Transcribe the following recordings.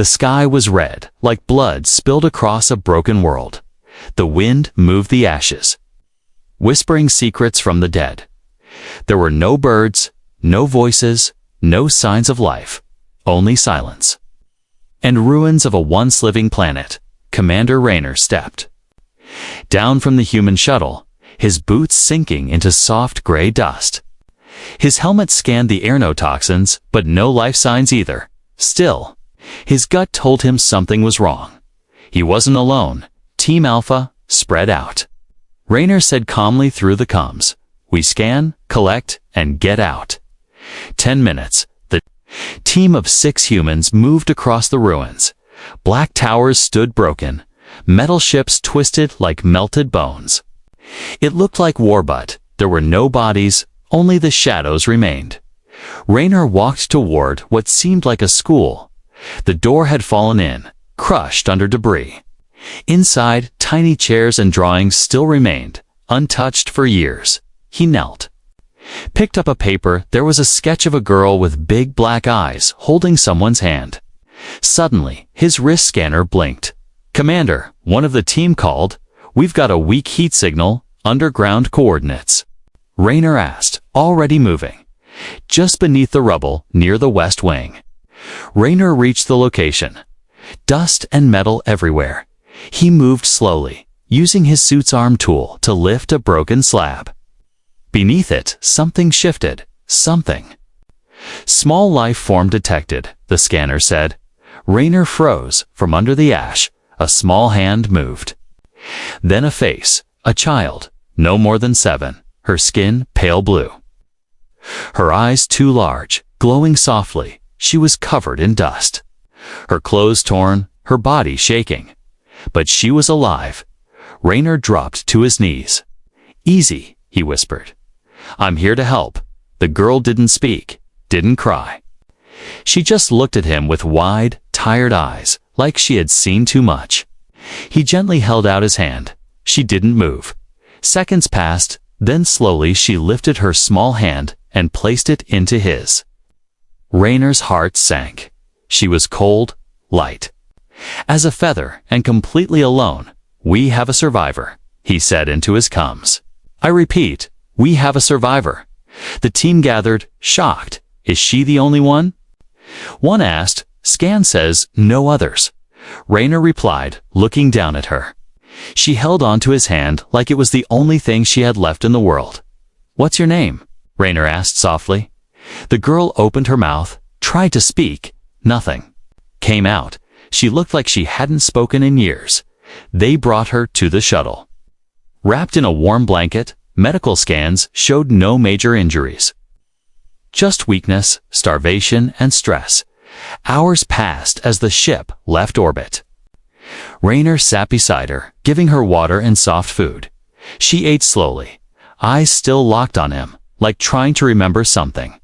The sky was red, like blood spilled across a broken world. The wind moved the ashes, whispering secrets from the dead. There were no birds, no voices, no signs of life, only silence. And ruins of a once living planet. Commander Raynor stepped down from the human shuttle, his boots sinking into soft gray dust. His helmet scanned the aerotoxins, but no life signs either. Still, his gut told him something was wrong. He wasn't alone. Team Alpha, spread out. Raynor said calmly through the comms, "We scan, collect, and get out." 10 minutes. The team of 6 humans moved across the ruins. Black towers stood broken, metal ships twisted like melted bones. It looked like war, but there were no bodies, only the shadows remained. Raynor walked toward what seemed like a school. The door had fallen in, crushed under debris. Inside, tiny chairs and drawings still remained, untouched for years. He knelt, picked up a paper. There was a sketch of a girl with big black eyes holding someone's hand. Suddenly, his wrist scanner blinked. "Commander," one of the team called, "we've got a weak heat signal, underground coordinates." Raynor asked, already moving. "Just beneath the rubble, near the west wing." Raynor reached the location. Dust and metal everywhere. He moved slowly, using his suit's arm tool to lift a broken slab. Beneath it, something shifted. Something. "Small life form detected," the scanner said. Raynor froze. From under the ash, a small hand moved. Then a face, a child, no more than 7, her skin pale blue. Her eyes too large, glowing softly. She was covered in dust. Her clothes torn, her body shaking. But she was alive. Raynor dropped to his knees. "Easy," he whispered. "I'm here to help." The girl didn't speak, didn't cry. She just looked at him with wide, tired eyes, like she had seen too much. He gently held out his hand. She didn't move. Seconds passed, then slowly she lifted her small hand and placed it into his. Raynor's heart sank. She was cold, light as a feather, and completely alone. "We have a survivor," he said into his comms. "I repeat, we have a survivor." The team gathered, shocked. "Is she the only one?" One asked. "Scan says no others." Raynor replied, looking down at her. She held onto his hand like it was the only thing she had left in the world. "What's your name?" Raynor asked softly. The girl opened her mouth, tried to speak. Nothing came out. She looked like she hadn't spoken in years. They brought her to the shuttle. Wrapped in a warm blanket, medical scans showed no major injuries. Just weakness, starvation, and stress. Hours passed as the ship left orbit. Raynor sat beside her, giving her water and soft food. She ate slowly, eyes still locked on him, like trying to remember something.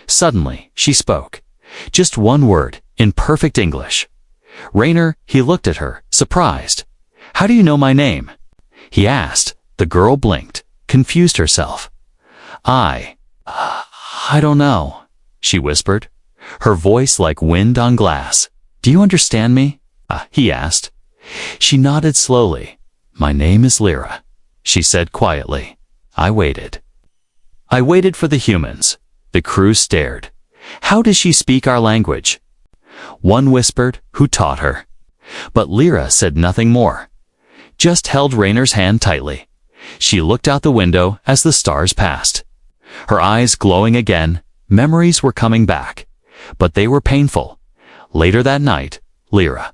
Suddenly, she spoke. Just one word, in perfect English. "Raynor," he looked at her, surprised. "How do you know my name?" he asked. The girl blinked, confused herself. I don't know," she whispered, her voice like wind on glass. "Do you understand me?" He asked. She nodded slowly. "My name is Lyra," she said quietly. I waited for the humans. The crew stared. "How does she speak our language?" One whispered, "Who taught her?" But Lyra said nothing more, just held Raynor's hand tightly. She looked out the window as the stars passed. Her eyes glowing again. Memories were coming back, but they were painful. Later that night, Lyra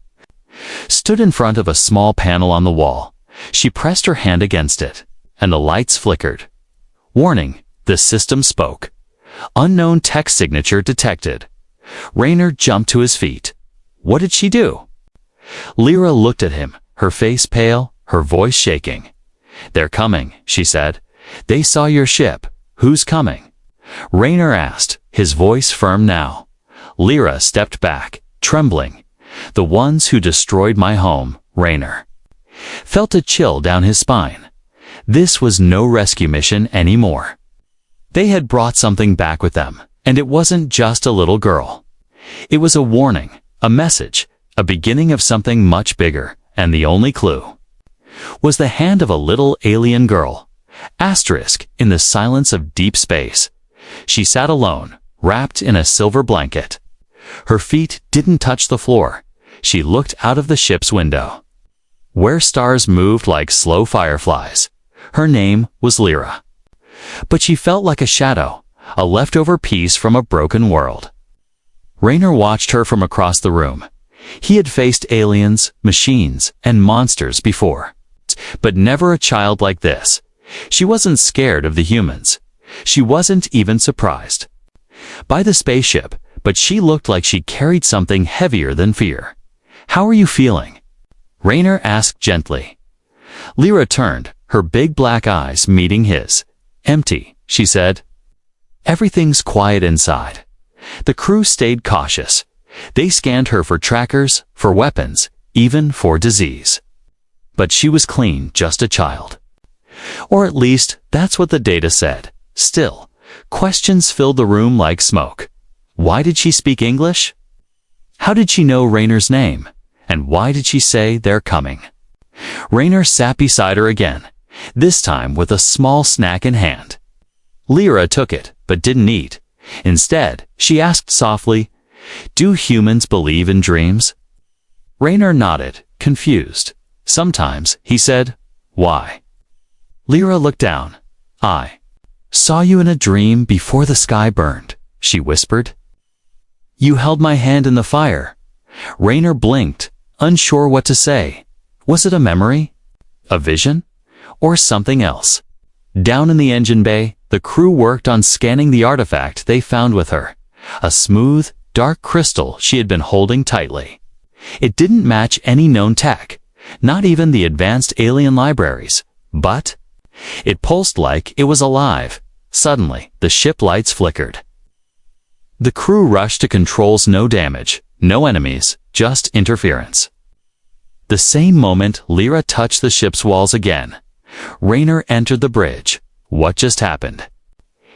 stood in front of a small panel on the wall. She pressed her hand against it, and the lights flickered. "Warning," the system spoke. "Unknown text signature detected." Raynor jumped to his feet. What did she do? Lyra looked at him, her face pale, her voice shaking. "They're coming," she said. "They saw your ship. Who's coming?" Raynor asked, his voice firm now. Lyra stepped back, trembling. "The ones who destroyed my home," Raynor felt a chill down his spine. This was no rescue mission anymore. They had brought something back with them, and it wasn't just a little girl. It was a warning, a message. a beginning of something much bigger, and the only clue was the hand of a little alien girl. Asterisk, in the silence of deep space. She sat alone, wrapped in a silver blanket. Her feet didn't touch the floor. She looked out of the ship's window, where stars moved like slow fireflies. Her name was Lyra. But she felt like a shadow, a leftover piece from a broken world. Raynor watched her from across the room. He had faced aliens, machines, and monsters before, but never a child like this. She wasn't scared of the humans. She wasn't even surprised by the spaceship, but she looked like she carried something heavier than fear. "How are you feeling?" Raynor asked gently. Lyra turned, her big black eyes meeting his. "Empty," she said. "Everything's quiet inside." The crew stayed cautious. They scanned her for trackers, for weapons, even for disease. But she was clean, just a child. Or at least, that's what the data said. Still, questions filled the room like smoke. Why did she speak English? How did she know Raynor's name? And why did she say they're coming? Raynor sat beside her again, this time with a small snack in hand. Lyra took it, but didn't eat. Instead, she asked softly, "Do humans believe in dreams?" Raynor nodded, confused. "Sometimes," he said. "Why?" Lyra looked down. "I saw you in a dream before the sky burned," she whispered. "You held my hand in the fire." Raynor blinked, unsure what to say. Was it a memory? A vision? Or something else? Down in the engine bay, the crew worked on scanning the artifact they found with her. A smooth, dark crystal she had been holding tightly. It didn't match any known tech, not even the advanced alien libraries, but it pulsed like it was alive. Suddenly, the ship lights flickered. The crew rushed to controls. No damage, no enemies, just interference. The same moment, Lyra touched the ship's walls again. Raynor entered the bridge. "What just happened?"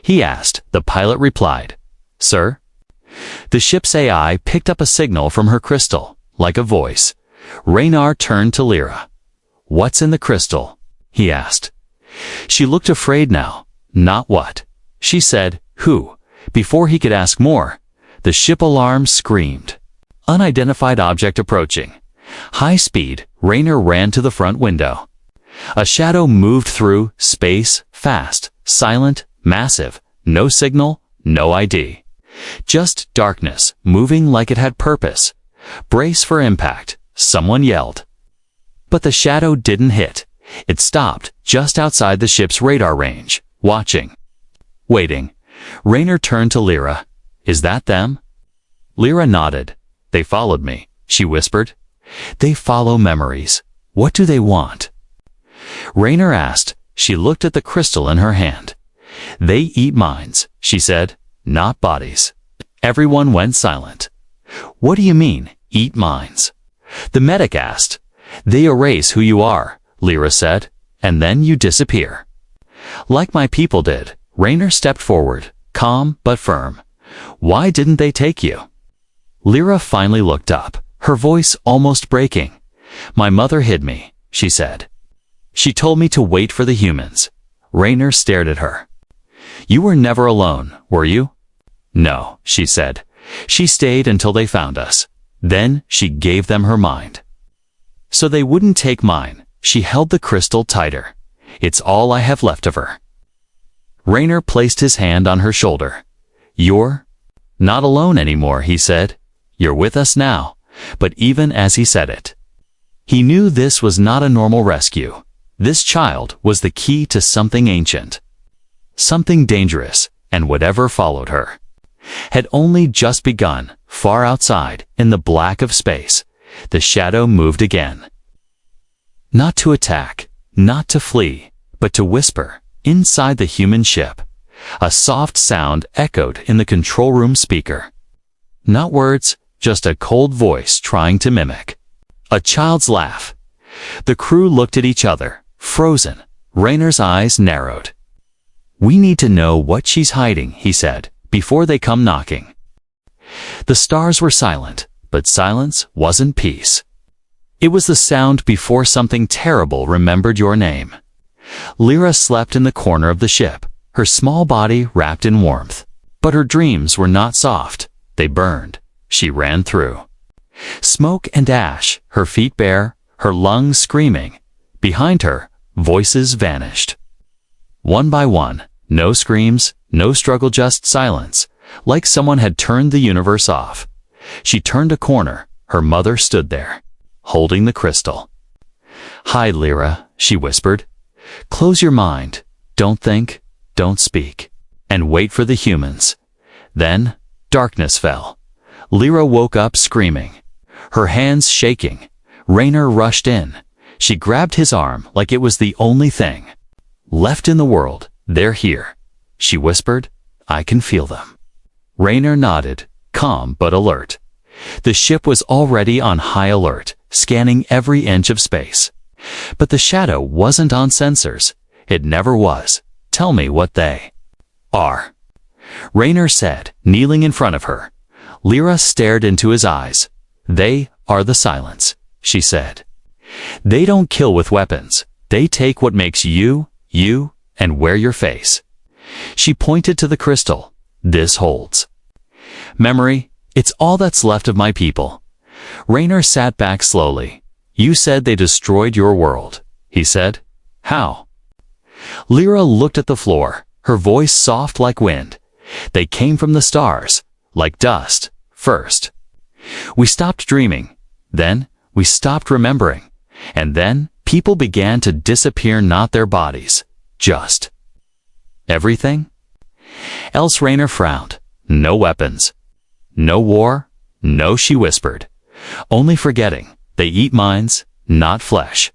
he asked. The pilot replied, "Sir?" The ship's AI picked up a signal from her crystal, like a voice. Raynor turned to Lyra. "What's in the crystal?" he asked. She looked afraid now. "Not what?" she said. "Who?" Before he could ask more, the ship alarm screamed. Unidentified object approaching. High speed, Raynor ran to the front window. A shadow moved through space, fast, silent, massive, no signal, no ID. Just darkness, moving like it had purpose. "Brace for impact," someone yelled. But the shadow didn't hit. It stopped just outside the ship's radar range, watching. Waiting. Raynor turned to Lyra. "Is that them?" Lyra nodded. "They followed me," she whispered. "They follow memories. What do they want?" Raynor asked. She looked at the crystal in her hand. "They eat minds," she said, "not bodies." Everyone went silent. "What do you mean, eat minds?" the medic asked. "They erase who you are," Lyra said, "and then you disappear." "Like my people did." Raynor stepped forward, calm but firm. "Why didn't they take you?" Lyra finally looked up, her voice almost breaking. "My mother hid me," she said. "She told me to wait for the humans." Raynor stared at her. "You were never alone, were you?" "No," she said. "She stayed until they found us. Then she gave them her mind." "So they wouldn't take mine." She held the crystal tighter. "It's all I have left of her." Raynor placed his hand on her shoulder. "You're not alone anymore," he said. "You're with us now." But even as he said it, he knew this was not a normal rescue. This child was the key to something ancient, something dangerous, and whatever followed her had only just begun. Far outside, in the black of space, the shadow moved again. Not to attack, not to flee, but to whisper inside the human ship. A soft sound echoed in the control room speaker. Not words, just a cold voice trying to mimic a child's laugh. The crew looked at each other, frozen. Raynor's eyes narrowed. "We need to know what she's hiding," he said, "before they come knocking." The stars were silent, but silence wasn't peace. It was the sound before something terrible remembered your name. Lyra slept in the corner of the ship, her small body wrapped in warmth. But her dreams were not soft. They burned. She ran through smoke and ash, her feet bare, her lungs screaming. Behind her, voices vanished. One by one, no screams, no struggle, just silence, like someone had turned the universe off. She turned a corner. Her mother stood there, holding the crystal. "Hide, Lyra," she whispered. "Close your mind. Don't think, don't speak, and wait for the humans." Then, darkness fell. Lyra woke up screaming, her hands shaking. Raynor rushed in. She grabbed his arm like it was the only thing left in the world. "They're here," she whispered. "I can feel them." Raynor nodded, calm but alert. The ship was already on high alert, scanning every inch of space. But the shadow wasn't on sensors. It never was. "Tell me what they are," Raynor said, kneeling in front of her. Lyra stared into his eyes. "They are the silence," she said. "They don't kill with weapons. They take what makes you, you, and wear your face." She pointed to the crystal. "This holds memory. It's all that's left of my people." Raynor sat back slowly. "You said they destroyed your world," he said. "How?" Lyra looked at the floor, her voice soft like wind. "They came from the stars, like dust, first. We stopped dreaming. Then we stopped remembering. And then people began to disappear, not their bodies, just everything else." Raynor frowned. "No weapons. No war. No," she whispered. "Only forgetting. They eat minds, not flesh."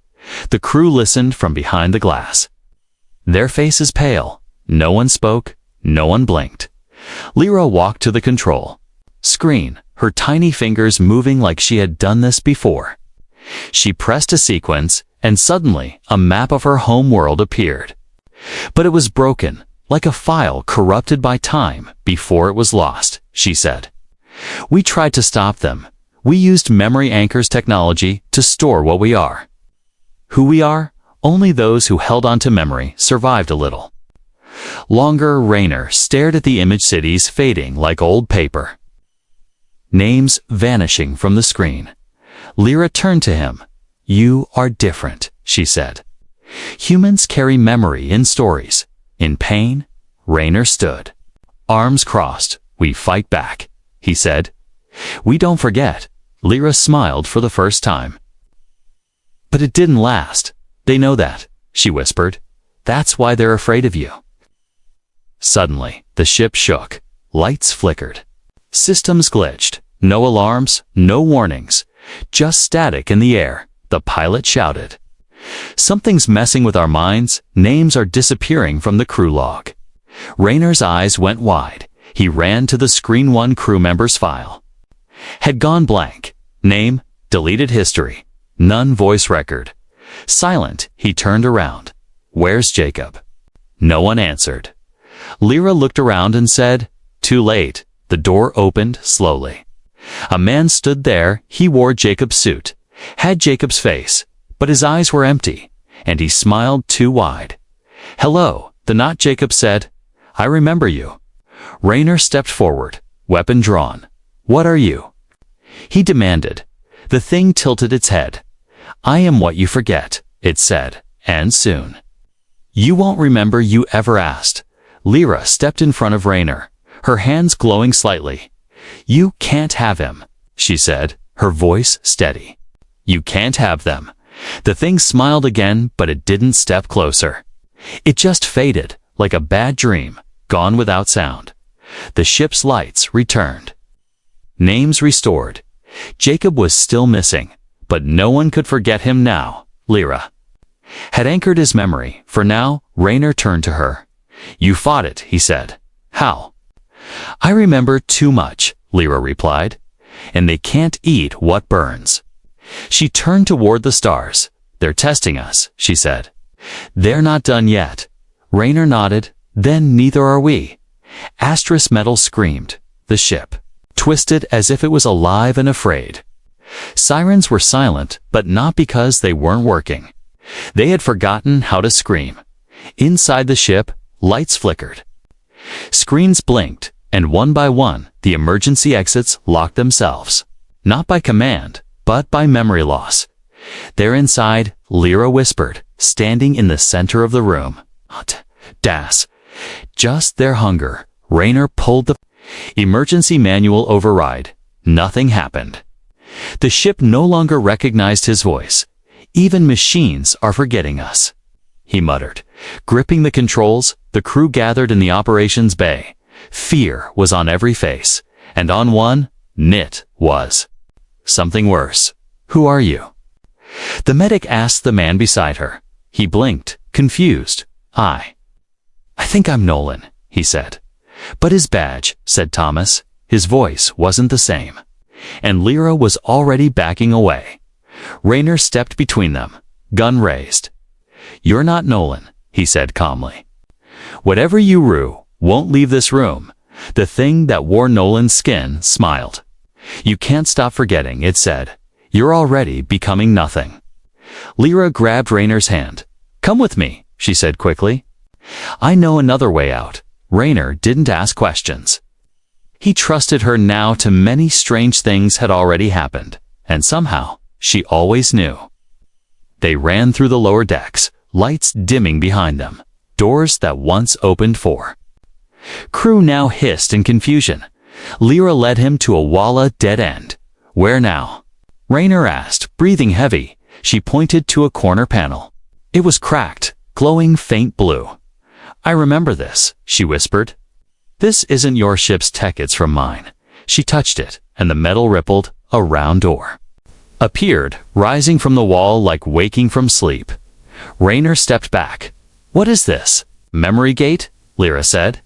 The crew listened from behind the glass, their faces pale. No one spoke. No one blinked. Lyra walked to the control screen, her tiny fingers moving like she had done this before. She pressed a sequence, and suddenly a map of her home world appeared. But it was broken, like a file corrupted by time before it was lost, she said. "We tried to stop them. We used memory anchors technology to store what we are. Who we are? Only those who held on to memory survived a little longer." Raynor stared at the image cities fading like old paper, names vanishing from the screen. Lyra turned to him. "You are different," she said. "Humans carry memory in stories, in pain." Raynor stood, arms crossed. "We fight back," he said. "We don't forget." Lyra smiled for the first time. "But it didn't last. They know that," she whispered. "That's why they're afraid of you." Suddenly, the ship shook. Lights flickered. Systems glitched. No alarms, no warnings. Just static in the air. The pilot shouted, "Something's messing with our minds. Names are disappearing from the crew log." Raynor's eyes went wide. He ran to the screen. One crew member's file had gone blank. Name, deleted history. None voice record. Silent, he turned around. "Where's Jacob?" No one answered. Lyra looked around and said, "Too late." The door opened slowly. A man stood there. He wore Jacob's suit, had Jacob's face, but his eyes were empty, and he smiled too wide. "Hello," the not Jacob said. "I remember you." Raynor stepped forward, weapon drawn. "What are you?" he demanded. The thing tilted its head. "I am what you forget," it said, "and soon. You won't remember you ever asked." Lyra stepped in front of Raynor, her hands glowing slightly. "You can't have him," she said, her voice steady. "You can't have them." The thing smiled again, but it didn't step closer. It just faded, like a bad dream, gone without sound. The ship's lights returned. Names restored. Jacob was still missing, but no one could forget him now. Lyra had anchored his memory. For now, Raynor turned to her. "You fought it," he said. "How?" "I remember too much," Lyra replied. "And they can't eat what burns." She turned toward the stars. "They're testing us," she said. "They're not done yet." Raynor nodded. "Then neither are we." Astrus Metal screamed. The ship twisted as if it was alive and afraid. Sirens were silent, but not because they weren't working. They had forgotten how to scream. Inside the ship, lights flickered. Screens blinked, and one by one, the emergency exits locked themselves. Not by command, but by memory loss. There inside, Lyra whispered, standing in the center of the room. Das. Just their hunger. Raynor pulled the emergency manual override. Nothing happened. The ship no longer recognized his voice. Even machines are forgetting us, he muttered. Gripping the controls, the crew gathered in the operations bay. Fear was on every face, and on one, Nit was. Something worse. Who are you? The medic asked the man beside her. He blinked, confused. I think I'm Nolan, he said. But his badge, said Thomas. His voice wasn't the same. And Lyra was already backing away. Raynor stepped between them, gun raised. You're not Nolan, he said calmly. Whatever you rue won't leave this room. The thing that wore Nolan's skin smiled. You can't stop forgetting, it said. You're already becoming nothing. Lyra grabbed Raynor's hand. Come with me, she said quickly. I know another way out. Raynor didn't ask questions. He trusted her now to many strange things had already happened, and somehow, she always knew. They ran through the lower decks, lights dimming behind them, doors that once opened for. Crew now hissed in confusion. Lyra led him to a walla dead end. Where now? Raynor asked, breathing heavy. She pointed to a corner panel. It was cracked, glowing faint blue. I remember this, she whispered. This isn't your ship's tech, it's from mine. She touched it, and the metal rippled. A round door appeared, rising from the wall like waking from sleep. Raynor stepped back. What is this? Memory gate? Lyra said.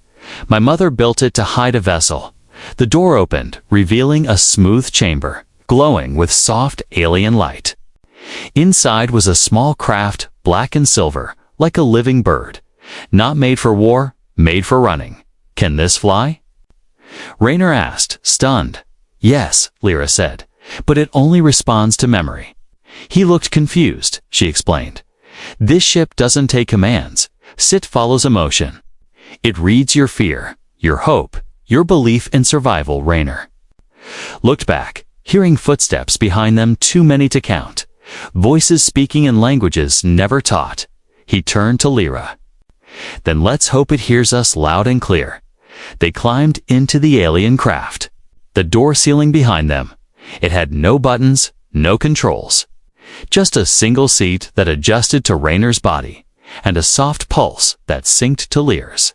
My mother built it to hide a vessel. The door opened, revealing a smooth chamber, glowing with soft alien light. Inside was a small craft, black and silver, like a living bird. Not made for war, made for running. Can this fly? Raynor asked, stunned. Yes, Lyra said, but it only responds to memory. He looked confused, she explained. This ship doesn't take commands. Sit follows emotion. It reads your fear, your hope, your belief in survival, Raynor. Looked back, hearing footsteps behind them too many to count. Voices speaking in languages never taught. He turned to Lyra. Then let's hope it hears us loud and clear. They climbed into the alien craft. The door ceiling behind them. It had no buttons, no controls. Just a single seat that adjusted to Raynor's body, and a soft pulse that synced to Lyra's.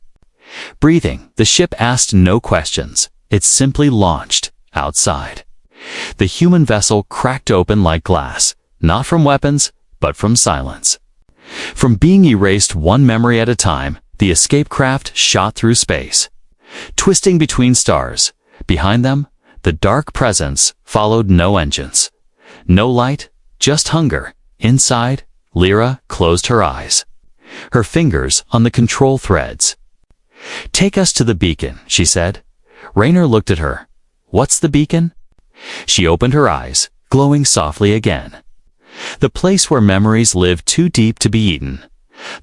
Breathing, the ship asked no questions. It simply launched, outside. The human vessel cracked open like glass, not from weapons, but from silence. From being erased one memory at a time, the escape craft shot through space. Twisting between stars, behind them, the dark presence followed no engines. No light, just hunger. Inside, Lyra closed her eyes. Her fingers on the control threads. Take us to the beacon, she said. Raynor looked at her. What's the beacon? She opened her eyes, glowing softly again. The place where memories live too deep to be eaten.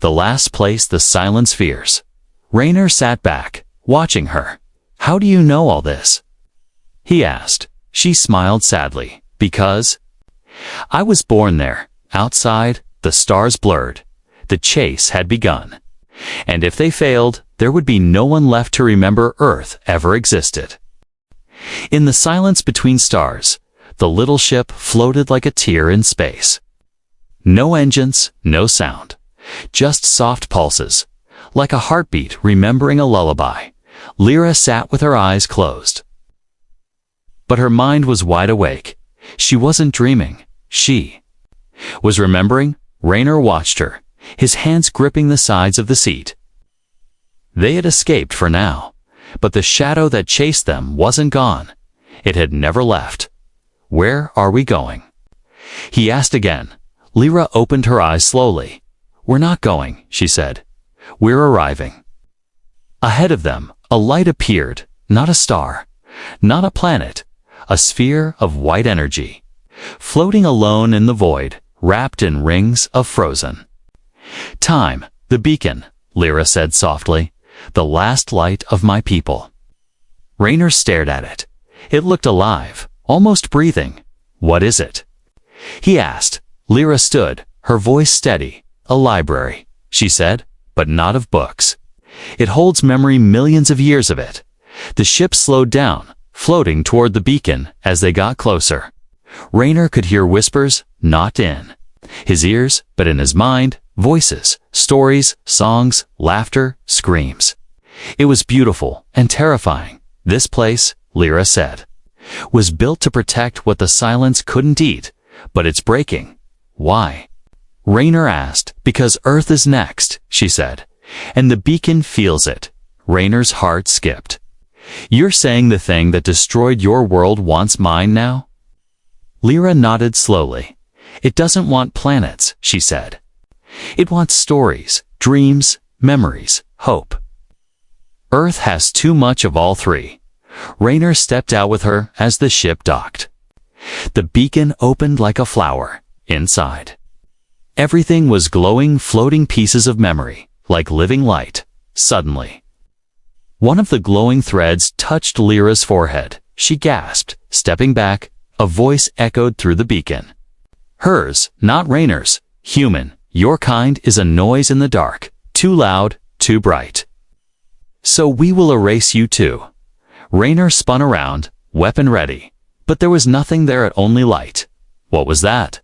The last place the silence fears. Raynor sat back, watching her. How do you know all this? He asked. She smiled sadly. Because I was born there. Outside, the stars blurred. The chase had begun. And if they failed, there would be no one left to remember Earth ever existed. In the silence between stars, the little ship floated like a tear in space. No engines, no sound. Just soft pulses. Like a heartbeat remembering a lullaby. Lyra sat with her eyes closed. But her mind was wide awake. She wasn't dreaming. She was remembering. Raynor watched her, his hands gripping the sides of the seat. They had escaped for now, but the shadow that chased them wasn't gone. It had never left. Where are we going? He asked again. Lyra opened her eyes slowly. We're not going, she said. We're arriving. Ahead of them, a light appeared, not a star, Not a planet, a sphere of white energy, floating alone in the void, wrapped in rings of frozen. Time, the beacon, Lyra said softly, the last light of my people. Raynor stared at it. It looked alive, almost breathing. What is it? He asked. Lyra stood, her voice steady. A library, she said, but not of books. It holds memory, millions of years of it. The ship slowed down, floating toward the beacon as they got closer. Raynor could hear whispers, not in his ears, but in his mind, voices, stories, songs, laughter, screams. It was beautiful and terrifying. This place, Lyra said, was built to protect what the silence couldn't eat, but it's breaking. Why? Raynor asked. Because Earth is next, she said, and the beacon feels it. Raynor's heart skipped. You're saying the thing that destroyed your world wants mine now? Lyra nodded slowly. It doesn't want planets, she said. It wants stories, dreams, memories, hope. Earth has too much of all three. Raynor stepped out with her as the ship docked. The beacon opened like a flower. Inside, everything was glowing, floating pieces of memory, like living light. Suddenly, one of the glowing threads touched Lyra's forehead. She gasped, stepping back. A voice echoed through the beacon. Hers, not Raynor's. Human, your kind is a noise in the dark, too loud, too bright. So we will erase you too. Raynor spun around, weapon ready, but there was nothing there, only light. What was that?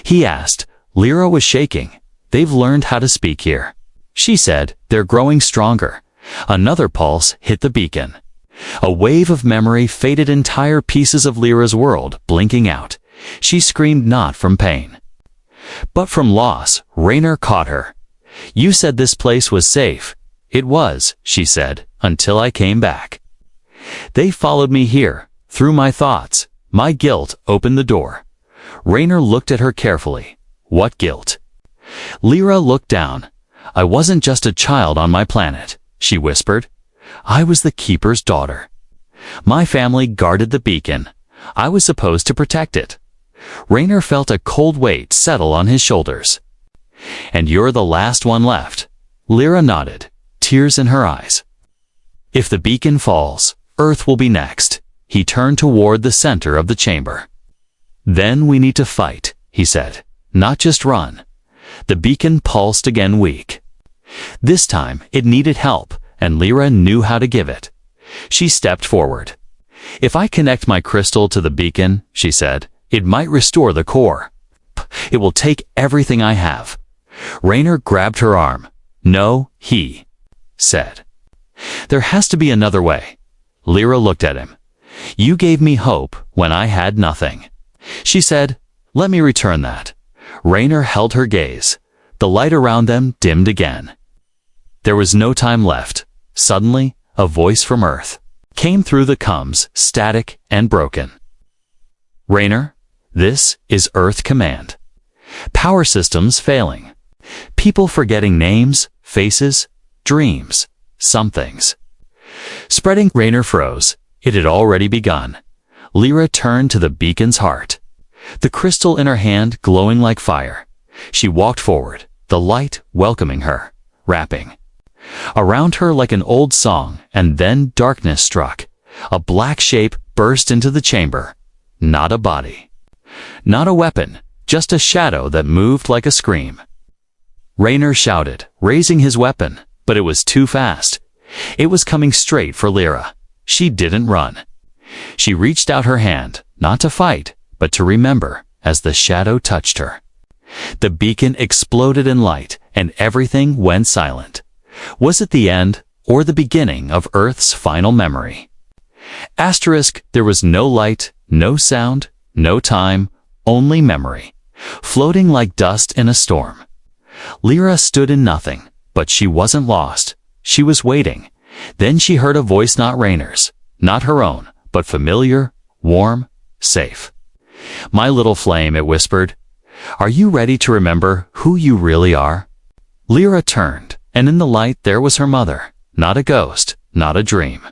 He asked. Lyra was shaking. They've learned how to speak here, she said. They're growing stronger. Another pulse hit the beacon. A wave of memory faded, entire pieces of Lyra's world blinking out. She screamed, not from pain, but from loss. Raynor caught her. You said this place was safe. It was, she said, until I came back. They followed me here, through my thoughts. My guilt opened the door. Raynor looked at her carefully. What guilt? Lyra looked down. I wasn't just a child on my planet, she whispered. I was the keeper's daughter. My family guarded the beacon. I was supposed to protect it. Raynor felt a cold weight settle on his shoulders. And you're the last one left. Lyra nodded, tears in her eyes. If the beacon falls, Earth will be next. He turned toward the center of the chamber. Then we need to fight, he said, not just run. The beacon pulsed again, weak. This time it needed help, and Lyra knew how to give it. She stepped forward. If I connect my crystal to the beacon, she said, it might restore the core. It will take everything I have. Raynor grabbed her arm. No, he said. There has to be another way. Lyra looked at him. You gave me hope when I had nothing. She said, let me return that. Raynor held her gaze. The light around them dimmed again. There was no time left. Suddenly, a voice from Earth came through the coms, static and broken. Raynor, this is Earth Command. Power systems failing. People forgetting names, faces, dreams, some things. Spreading. Raynor froze. It had already begun. Lyra turned to the beacon's heart. The crystal in her hand glowing like fire. She walked forward, the light welcoming her, wrapping around her like an old song, and then darkness struck. A black shape burst into the chamber. Not a body. Not a weapon, just a shadow that moved like a scream. Raynor shouted, raising his weapon, but it was too fast. It was coming straight for Lyra. She didn't run. She reached out her hand, not to fight, but to remember, as the shadow touched her. The beacon exploded in light, and everything went silent. Was it the end, or the beginning of Earth's final memory? Asterisk, there was no light, no sound, no time, only memory, floating like dust in a storm. Lyra stood in nothing, but she wasn't lost. She was waiting. Then she heard a voice, not Raynor's, not her own, but familiar, warm, safe. My little flame, it whispered. Are you ready to remember who you really are? Lyra turned, and in the light there was her mother, not a ghost, not a dream.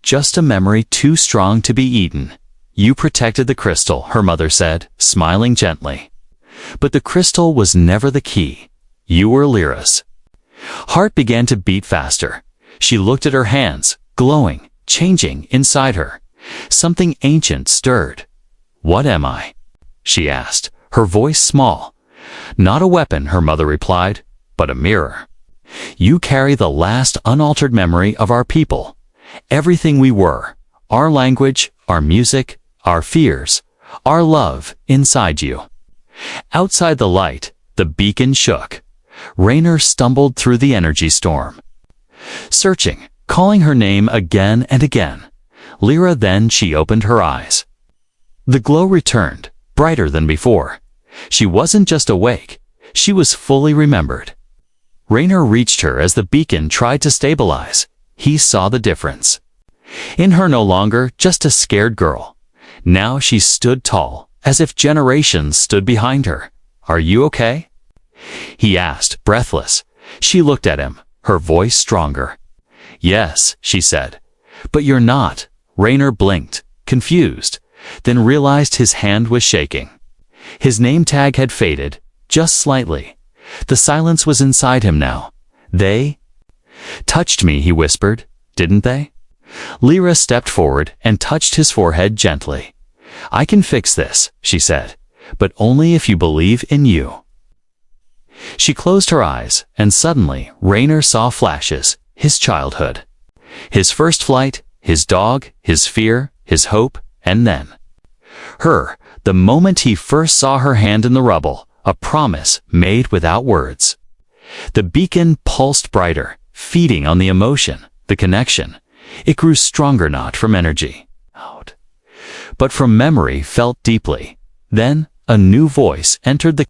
just a memory too strong to be eaten. You protected the crystal, her mother said, smiling gently. But the crystal was never the key. You were Lyra's. Heart began to beat faster. She looked at her hands, glowing, changing inside her. Something ancient stirred. What am I? She asked, her voice small. Not a weapon, her mother replied, but a mirror. You carry the last unaltered memory of our people. Everything we were, our language, our music, our fears, our love inside you. Outside the light, the beacon shook. Raynor stumbled through the energy storm. Searching, calling her name again and again. Lyra, then she opened her eyes. The glow returned, brighter than before. She wasn't just awake, she was fully remembered. Raynor reached her as the beacon tried to stabilize. He saw the difference. In her no longer just a scared girl. Now she stood tall, as if generations stood behind her. Are you okay? He asked, breathless. She looked at him, her voice stronger. Yes, she said. But you're not. Raynor blinked, confused, then realized his hand was shaking. His name tag had faded, just slightly. The silence was inside him now. They touched me, he whispered, didn't they? Lyra stepped forward and touched his forehead gently. I can fix this, she said, but only if you believe in you. She closed her eyes, and suddenly Raynor saw flashes, his childhood. His first flight, his dog, his fear, his hope, and then her, the moment he first saw her hand in the rubble, a promise made without words. The beacon pulsed brighter, feeding on the emotion, the connection. It grew stronger not from energy, but from memory felt deeply. Then a new voice entered the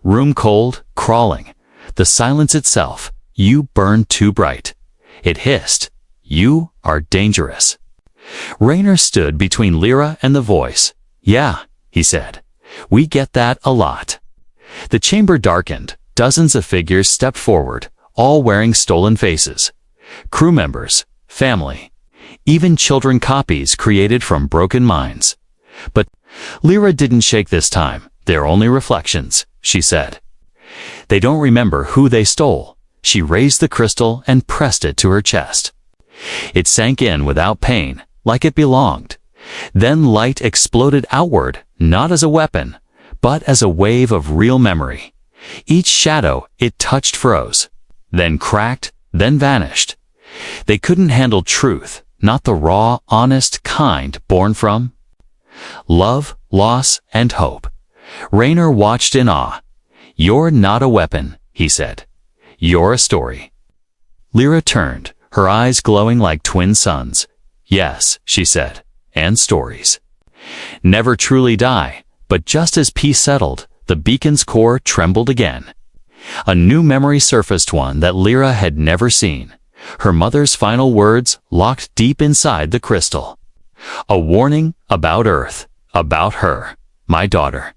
room, cold, crawling. The silence itself. You burn too bright. It hissed. You are dangerous. Raynor stood between Lyra and the voice. Yeah, he said. We get that a lot. The chamber darkened. Dozens of figures stepped forward, all wearing stolen faces. Crew members, family, even children, copies created from broken minds. But Lyra didn't shake this time. They're only reflections, she said. They don't remember who they stole. She raised the crystal and pressed it to her chest. It sank in without pain, like it belonged. Then light exploded outward, not as a weapon, but as a wave of real memory. Each shadow it touched froze, then cracked, then vanished. They couldn't handle truth, not the raw, honest kind born from love, loss, and hope. Raynor watched in awe. You're not a weapon, he said. You're a story. Lyra turned, her eyes glowing like twin suns. Yes, she said, and stories never truly die. But just as peace settled, the beacon's core trembled again. A new memory surfaced, one that Lyra had never seen. Her mother's final words locked deep inside the crystal. A warning about Earth, about her, my daughter.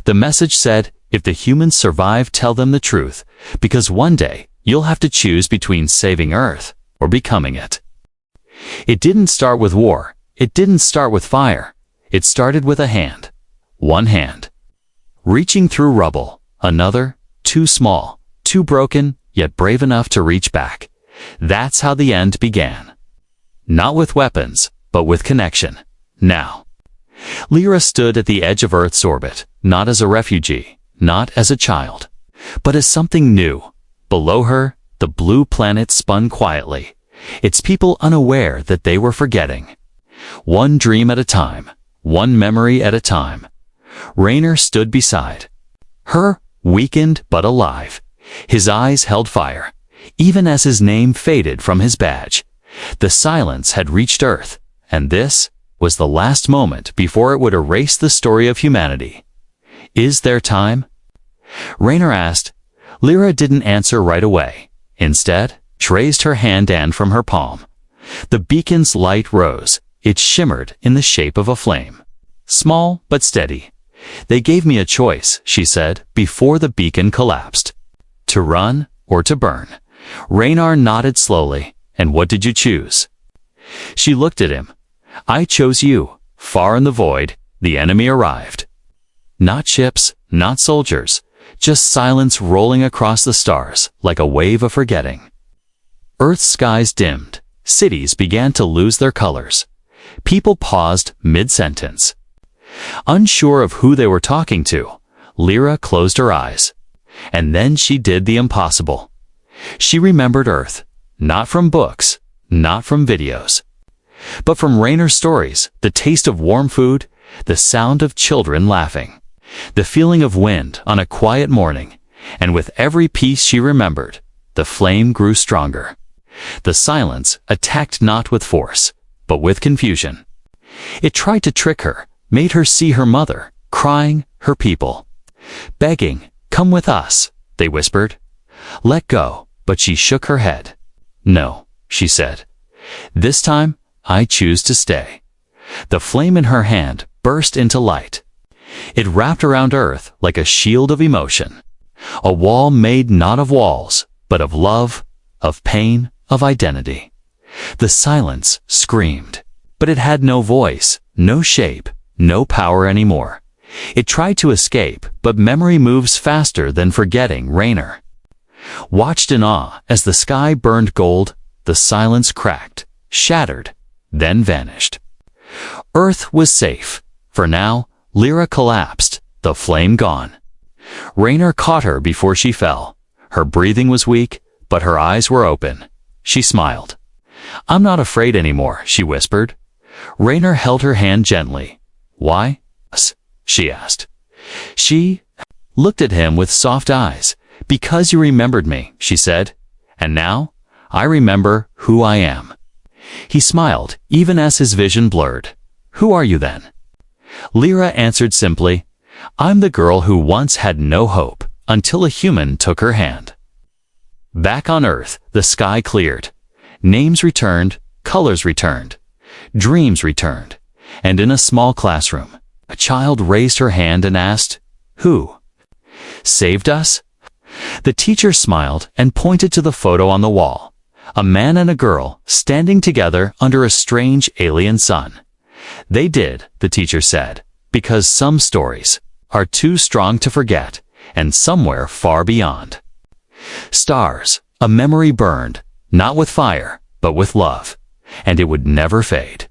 The message said, if the humans survive, tell them the truth, because one day you'll have to choose between saving Earth or becoming it. It didn't start with war. It didn't start with fire. It started with a hand. One hand, reaching through rubble, another, too small, too broken, yet brave enough to reach back. That's how the end began. Not with weapons, but with connection. Now, Lyra stood at the edge of Earth's orbit, not as a refugee, not as a child, but as something new. Below her, the blue planet spun quietly, its people unaware that they were forgetting. One dream at a time, one memory at a time. Raynor stood beside her, weakened but alive. His eyes held fire, even as his name faded from his badge. The silence had reached Earth, and this was the last moment before it would erase the story of humanity. Is there time? Raynor asked. Lyra didn't answer right away. Instead, she raised her hand from her palm. The beacon's light rose. It shimmered in the shape of a flame. Small but steady. They gave me a choice, she said, before the beacon collapsed. To run or to burn. Raynor nodded slowly. And what did you choose? She looked at him. I chose you. Far in the void, the enemy arrived. Not ships, not soldiers, just silence rolling across the stars like a wave of forgetting. Earth's skies dimmed. Cities began to lose their colors. People paused mid-sentence. Unsure of who they were talking to, Lyra closed her eyes. And then she did the impossible. She remembered Earth, not from books, not from videos, but from Rayner's stories, the taste of warm food, the sound of children laughing, the feeling of wind on a quiet morning, and with every piece she remembered, the flame grew stronger. The silence attacked not with force, but with confusion. It tried to trick her, made her see her mother, crying, her people. Begging, come with us, they whispered. Let go, but she shook her head. No, she said. This time, I choose to stay. The flame in her hand burst into light. It wrapped around Earth like a shield of emotion. A wall made not of walls, but of love, of pain, of identity. The silence screamed, but it had no voice, no shape, no power anymore. It tried to escape, but memory moves faster than forgetting Rayner. Watched in awe as the sky burned gold, the silence cracked, shattered, then vanished. Earth was safe. For now, Lyra collapsed, the flame gone. Rayner caught her before she fell. Her breathing was weak, but her eyes were open. She smiled. I'm not afraid anymore, she whispered. Rayner held her hand gently. Why? She asked. She looked at him with soft eyes. Because you remembered me, she said. And now, I remember who I am. He smiled, even as his vision blurred. Who are you then? Lyra answered simply, I'm the girl who once had no hope, until a human took her hand. Back on Earth, the sky cleared. Names returned, colors returned, dreams returned, and in a small classroom, a child raised her hand and asked, Who? Saved us? The teacher smiled and pointed to the photo on the wall. A man and a girl standing together under a strange alien sun. They did, the teacher said, because some stories are too strong to forget, and somewhere far beyond. Stars, a memory burned, not with fire, but with love, and it would never fade.